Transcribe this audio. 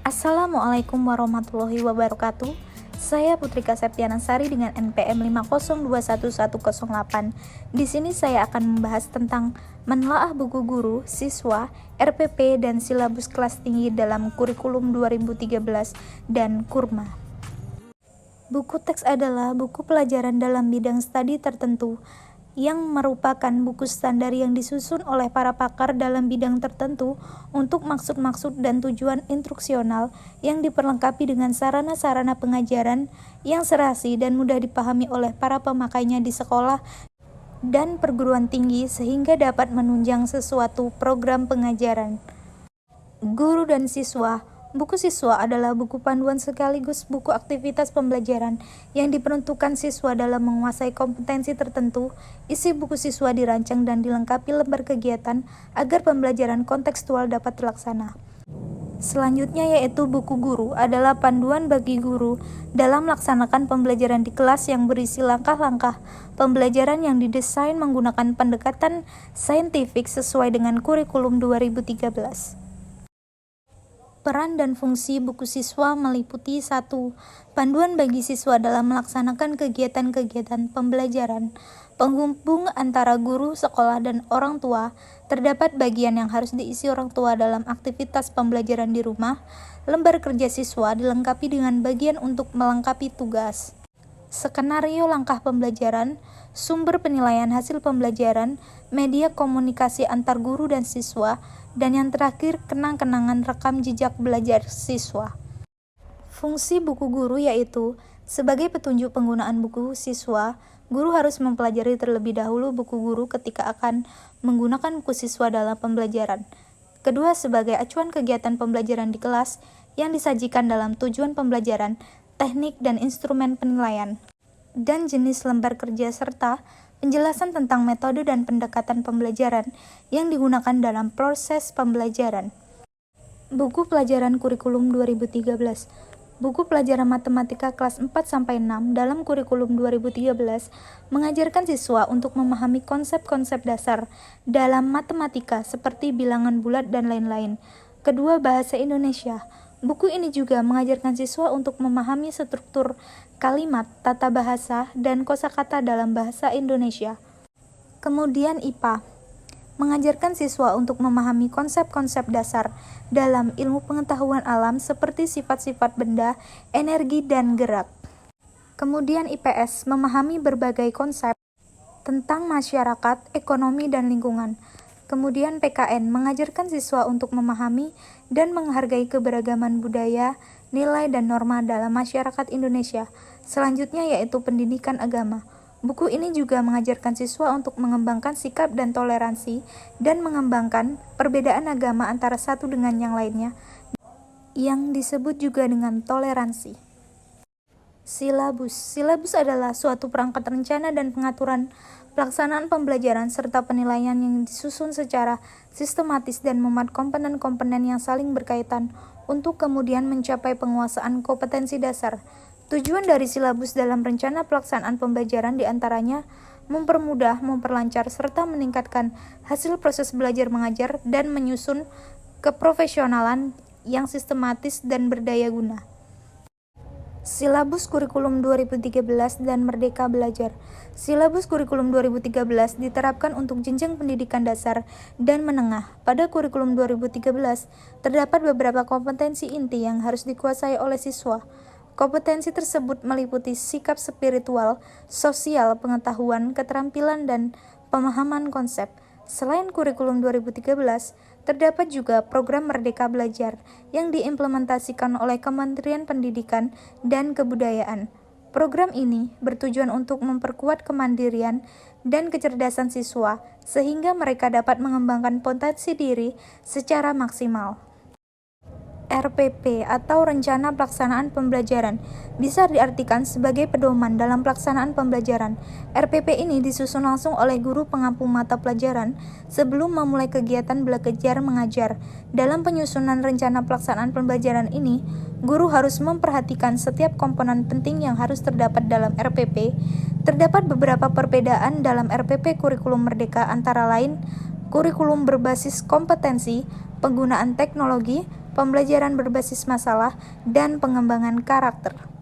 Assalamualaikum warahmatullahi wabarakatuh. Saya Putrika Septiana Sari dengan NPM 5021108. Di sini saya akan membahas tentang menelaah buku guru, siswa, RPP, dan silabus kelas tinggi dalam kurikulum 2013 dan Kurma. Buku teks adalah buku pelajaran dalam bidang studi tertentu yang merupakan buku standar yang disusun oleh para pakar dalam bidang tertentu untuk maksud-maksud dan tujuan instruksional yang diperlengkapi dengan sarana-sarana pengajaran yang serasi dan mudah dipahami oleh para pemakainya di sekolah dan perguruan tinggi sehingga dapat menunjang sesuatu program pengajaran. Guru dan siswa. Buku siswa adalah buku panduan sekaligus buku aktivitas pembelajaran yang diperuntukkan siswa dalam menguasai kompetensi tertentu. Isi buku siswa dirancang dan dilengkapi lembar kegiatan agar pembelajaran kontekstual dapat terlaksana. Selanjutnya yaitu buku guru adalah panduan bagi guru dalam melaksanakan pembelajaran di kelas yang berisi langkah-langkah pembelajaran yang didesain menggunakan pendekatan saintifik sesuai dengan kurikulum 2013. Peran dan fungsi buku siswa meliputi 1. Panduan bagi siswa dalam melaksanakan kegiatan-kegiatan pembelajaran. Penghubung antara guru, sekolah, dan orang tua. Terdapat bagian yang harus diisi orang tua dalam aktivitas pembelajaran di rumah. Lembar kerja siswa dilengkapi dengan bagian untuk melengkapi tugas. Skenario langkah pembelajaran, sumber penilaian hasil pembelajaran, media komunikasi antar guru dan siswa, dan yang terakhir kenang-kenangan rekam jejak belajar siswa. Fungsi buku guru yaitu sebagai petunjuk penggunaan buku siswa, guru harus mempelajari terlebih dahulu buku guru ketika akan menggunakan buku siswa dalam pembelajaran. Kedua, sebagai acuan kegiatan pembelajaran di kelas yang disajikan dalam tujuan pembelajaran, teknik dan instrumen penilaian, dan jenis lembar kerja serta penjelasan tentang metode dan pendekatan pembelajaran yang digunakan dalam proses pembelajaran. Buku pelajaran kurikulum 2013. Buku pelajaran matematika kelas 4-6 dalam kurikulum 2013 mengajarkan siswa untuk memahami konsep-konsep dasar dalam matematika seperti bilangan bulat dan lain-lain. Kedua, bahasa Indonesia. Buku ini juga mengajarkan siswa untuk memahami struktur kalimat, tata bahasa, dan kosakata dalam bahasa Indonesia. Kemudian IPA, mengajarkan siswa untuk memahami konsep-konsep dasar dalam ilmu pengetahuan alam seperti sifat-sifat benda, energi, dan gerak. Kemudian IPS, memahami berbagai konsep tentang masyarakat, ekonomi, dan lingkungan. Kemudian PKN, mengajarkan siswa untuk memahami dan menghargai keberagaman budaya, nilai, dan norma dalam masyarakat Indonesia. Selanjutnya yaitu pendidikan agama. Buku ini juga mengajarkan siswa untuk mengembangkan sikap dan toleransi dan mengembangkan perbedaan agama antara satu dengan yang lainnya, yang disebut juga dengan toleransi. Silabus. Silabus adalah suatu perangkat rencana dan pengaturan pelaksanaan pembelajaran serta penilaian yang disusun secara sistematis dan memuat komponen-komponen yang saling berkaitan untuk kemudian mencapai penguasaan kompetensi dasar. Tujuan dari silabus dalam rencana pelaksanaan pembelajaran diantaranya mempermudah, memperlancar, serta meningkatkan hasil proses belajar mengajar dan menyusun keprofesionalan yang sistematis dan berdaya guna. Silabus kurikulum 2013 dan Merdeka Belajar. Silabus kurikulum 2013 diterapkan untuk jenjang pendidikan dasar dan menengah. Pada kurikulum 2013, terdapat beberapa kompetensi inti yang harus dikuasai oleh siswa. Kompetensi tersebut meliputi sikap spiritual, sosial, pengetahuan, keterampilan, dan pemahaman konsep. Selain kurikulum 2013, terdapat juga program Merdeka Belajar yang diimplementasikan oleh Kementerian Pendidikan dan Kebudayaan. Program ini bertujuan untuk memperkuat kemandirian dan kecerdasan siswa sehingga mereka dapat mengembangkan potensi diri secara maksimal. RPP atau Rencana Pelaksanaan Pembelajaran bisa diartikan sebagai pedoman dalam pelaksanaan pembelajaran. RPP ini disusun langsung oleh guru pengampu mata pelajaran sebelum memulai kegiatan belajar mengajar. Dalam penyusunan rencana pelaksanaan pembelajaran ini, guru harus memperhatikan setiap komponen penting yang harus terdapat dalam RPP. Terdapat beberapa perbedaan dalam RPP kurikulum Merdeka antara lain kurikulum berbasis kompetensi, penggunaan teknologi, pembelajaran berbasis masalah, dan pengembangan karakter.